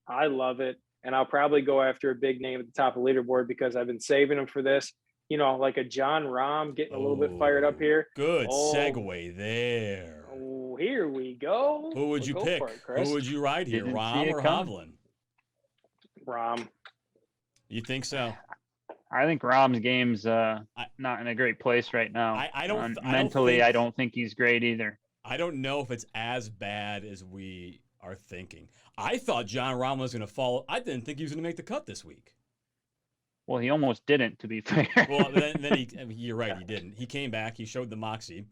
I love it. And I'll probably go after a big name at the top of the leaderboard because I've been saving him for this. Like a Jon Rahm getting a little bit fired up Oh, here. good Oh, segue there. oh, here we go. Who would Well, you go for pick? it, Who Chris. would you ride here, Didn't see Rahm it or coming. Hovland? Rahm. You think so? I think Rahm's game's I not in a great place right now. I don't Mentally, I don't think he's great either. I don't know if it's as bad as we are thinking. I thought Jon Rahm was going to fall. I didn't think he was going to make the cut this week. Well, he almost didn't, to be fair. Well, you're right, he didn't. He came back, he showed the moxie,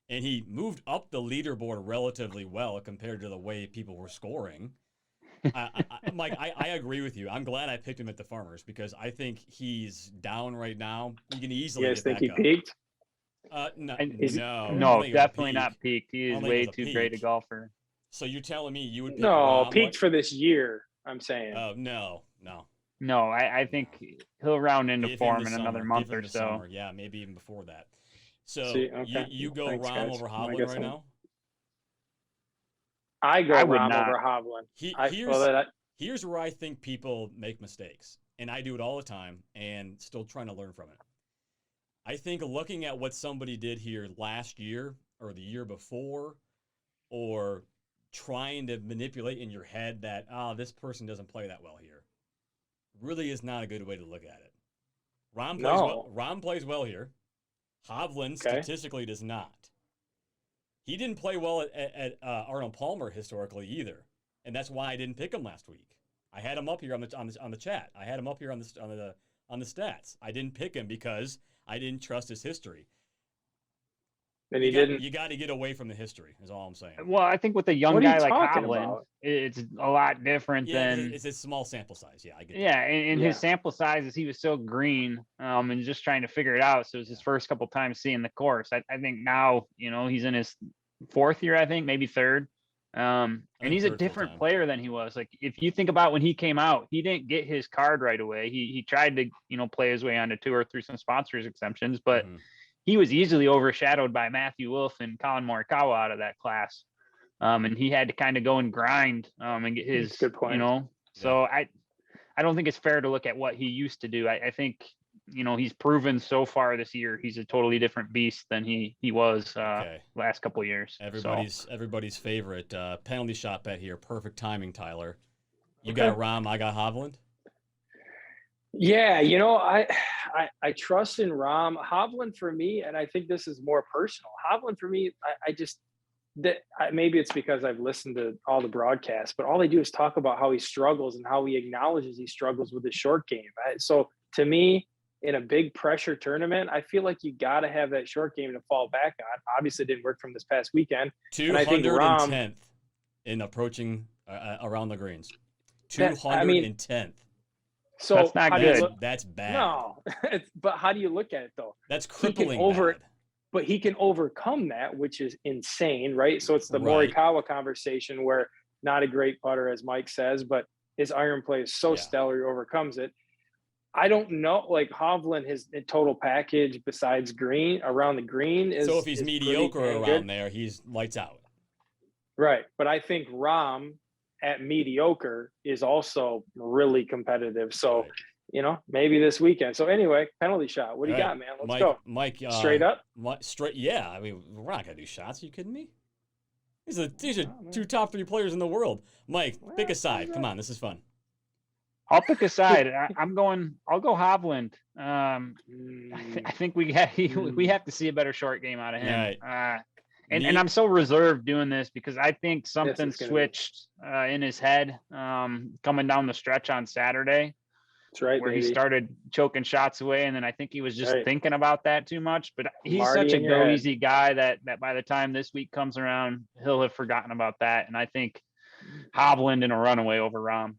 and he moved up the leaderboard relatively well compared to the way people were scoring. Mike, I agree with you. I'm glad I picked him at the Farmers because I think he's down right now. You can easily You guys get think he back peaked? up. No, No, definitely not peaked. He is way too great a golfer. So you're telling me you would pick No, Rahm? peaked for this year, I'm saying. Oh, no. No, I think he'll round into Give form him in the another summer. month Give him or the so. summer. Yeah, maybe even before that. So See, okay. you go Thanks, Rahm guys. over I Hovland guess right now? I go I would Rahm not. over Hovland. Here's where I think people make mistakes, and I do it all the time and still trying to learn from it. I think looking at what somebody did here last year or the year before, or trying to manipulate in your head that, this person doesn't play that well here, really is not a good way to look at it. Rahm plays well here. Hovland statistically does not. He didn't play well at Arnold Palmer historically either, and that's why I didn't pick him last week. I had him up here on the chat. I had him up here on the stats. I didn't pick him because I didn't trust his history. And he didn't. You got to get away from the history. Is all I'm saying. Well, I think with a young guy like Hovland, it's a lot different than. It's a small sample size. Yeah, I get. Yeah, and his sample size is he was so green, and just trying to figure it out. So it was his first couple times seeing the course. I think now he's in his fourth year. I think maybe third. And he's a different player than he was. Like if you think about when he came out, he didn't get his card right away. He tried to play his way onto tour through some sponsors exemptions, but. Mm-hmm. He was easily overshadowed by Matthew Wolff and Colin Morikawa out of that class. And he had to kind of go and grind and get his, good point. So I don't think it's fair to look at what he used to do. I think, he's proven so far this year, he's a totally different beast than he was last couple of years. Everybody's favorite penalty shot bet here. Perfect timing, Tyler. You got Rahm, I got Hovland. Yeah, I trust in Rahm. Hovland for me, and I think this is more personal. Hovland for me, maybe it's because I've listened to all the broadcasts, but all they do is talk about how he struggles and how he acknowledges he struggles with his short game. So to me, in a big pressure tournament, I feel like you got to have that short game to fall back on. Obviously, it didn't work from this past weekend. 210th in approaching around the greens. 210th. So that's not good. That's bad. No, but how do you look at it though? That's crippling. But he can overcome that, which is insane, right? So it's the Morikawa conversation where not a great putter, as Mike says, but his iron play is so stellar, he overcomes it. I don't know, like Hovland, his total package besides around the green is. So if he's mediocre around there, he's lights out. Right, but I think Rahm at mediocre is also really competitive. So, maybe this weekend. So anyway, penalty shot. What do you got, man? Let's go. Mike, straight up? Yeah. I mean, we're not going to do shots. Are you kidding me? These are two top 3 players in the world. Mike, pick a side. Come on, this is fun. I'll pick a side. I'll go Hovland. I think we have to see a better short game out of him. Right. And I'm so reserved doing this because I think something switched in his head coming down the stretch on Saturday. That's right. Where he started choking shots away. And then I think he was just thinking about that too much. But he's such a go easy guy that by the time this week comes around, he'll have forgotten about that. And I think Hovland in a runaway over Rahm.